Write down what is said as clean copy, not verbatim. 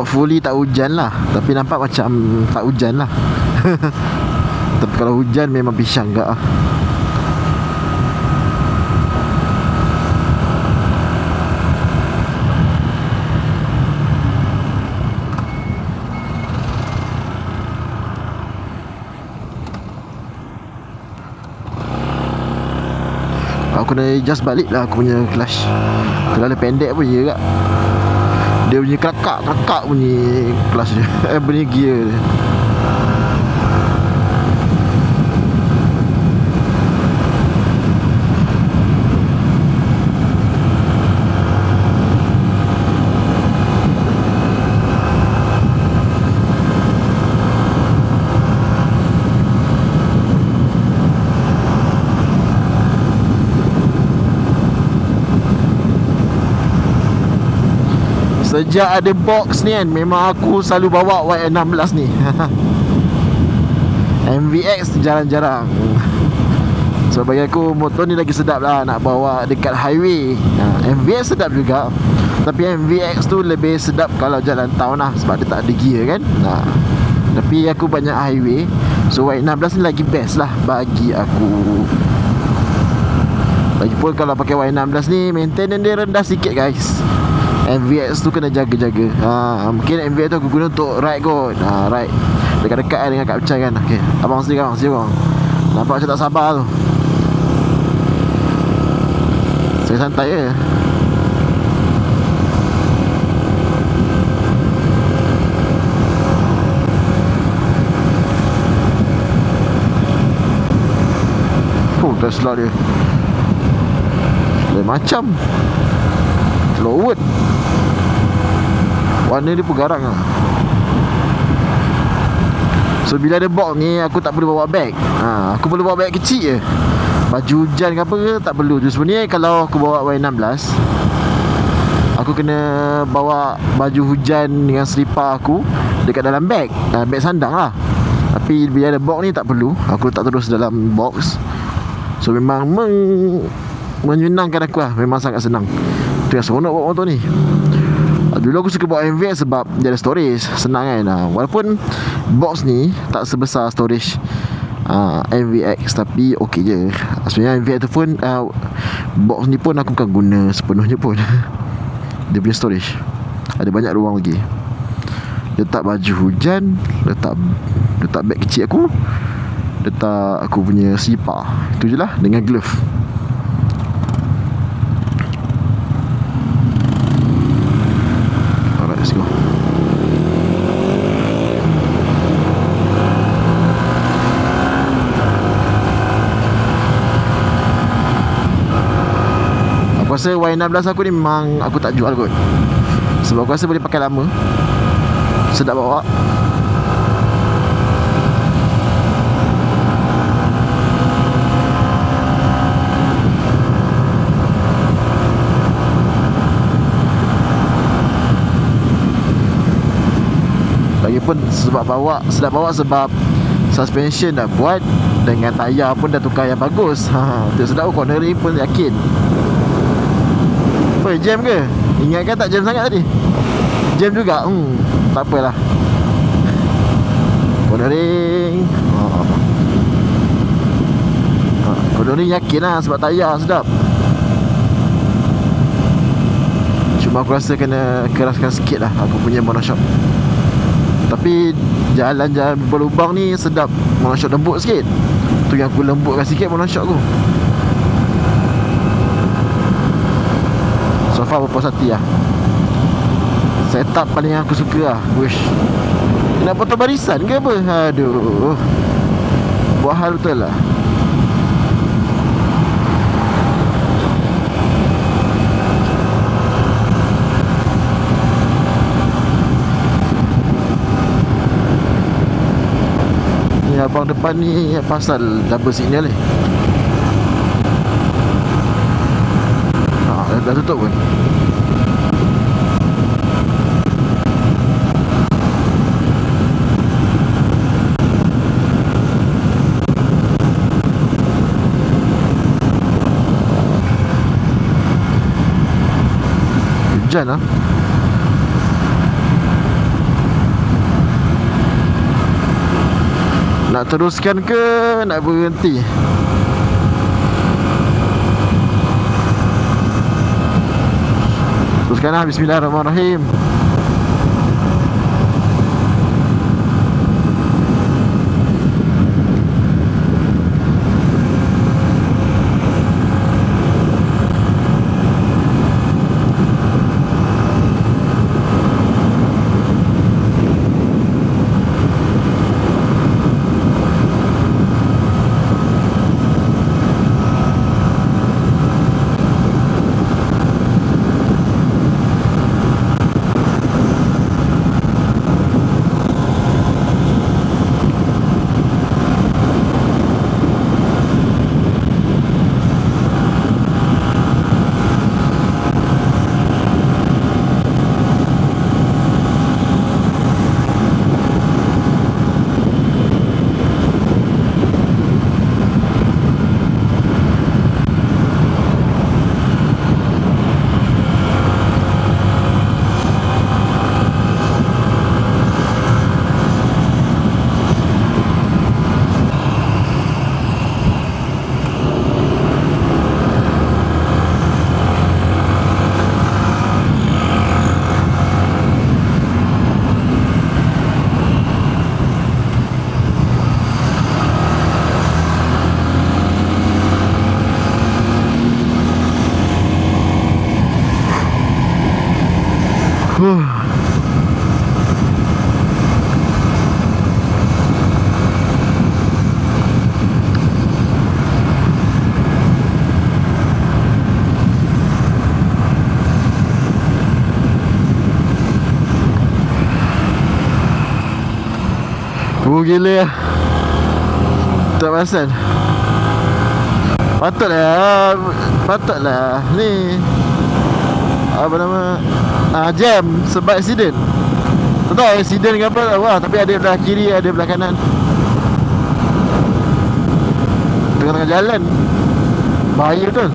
hopefully tak hujan lah. Tapi nampak macam tak hujan lah. Tapi kalau hujan memang pisang gak lah. Aku kena adjust balik lah aku punya clutch. Terlalu pendek pun je kak. Dia punya kelakak bunyi clutch dia. Bunyi gear dia. Sejak ada box ni kan, memang aku selalu bawa YN16 ni. MVX jarang-jarang. So bagi aku motor ni lagi sedap lah nak bawa dekat highway. MVX sedap juga, tapi MVX tu lebih sedap kalau jalan town lah, sebab dia tak ada gear kan. Tapi aku banyak highway, so Y16 ni lagi best lah bagi aku. Lagipun kalau pakai Y16 ni, maintenance dia rendah sikit guys. MVX tu kena jaga-jaga. Mungkin MVX tu aku guna untuk ride kot. Ride dekat-dekat lah dengan Kak Pecah kan. Okay, abang sini abang. Nampak macam tak sabar tu. Saya santai je. Tesla dia lain macam Lowet. Warna dia pun garang lah. So bila ada box ni, aku tak perlu bawa bag. Aku perlu bawa bag kecil je. Baju hujan ke apa ke tak perlu. Jadi sebenarnya kalau aku bawa Y16, aku kena bawa baju hujan dengan selipar aku dekat dalam bag, bag sandang lah. Tapi bila ada box ni tak perlu. Aku letak terus dalam box. So memang menyenangkan aku lah. Memang sangat senang. Tengah seronok bawa motor ni. Dulu aku suka bawa MVX sebab dia ada storage, senang kan. Walaupun box ni tak sebesar storage MVX, tapi okey je. Sebenarnya MVX tu pun box ni pun aku bukan guna sepenuhnya pun. Dia punya storage ada banyak ruang lagi. Letak baju hujan, letak beg kecil aku, letak aku punya selipar. Itu je lah, dengan glove. Alright, let's go. Aku rasa Y16 aku ni memang aku tak jual kot, sebab aku rasa boleh pakai lama, sedap bawa. Lagipun sebab sedap bawa sebab suspension dah buat, dengan tayar pun dah tukar yang bagus. Dia sedap. Cornering pun yakin. Apa, jam ke? Ingatkan tak jam sangat tadi? Jam juga. Tak apalah. Cornering cornering yakin lah sebab tayar sedap. Cuma aku rasa kena keraskan sikit lah aku punya monoshock. Tapi jalan-jalan berlubang ni sedap monoshock lembut sikit. Tu yang aku lembutkan sikit monoshock aku. So far berpuas hati lah. Setup paling aku suka lah. Wish, nak potong barisan ke apa? Aduh, buat hal betul lah. Abang depan ni pasal double signal ni. Dah tutup pun. Hujan lah. Nak teruskan ke nak berhenti? Teruskanlah. Bismillahirrahmanirrahim. Gila. Tak perasan. Patutlah ni apa nama, jam sebab accident. Tak tahu accident ke apa. Wah, tapi ada belah kiri, ada belah kanan. Tengah-tengah jalan bahaya betul.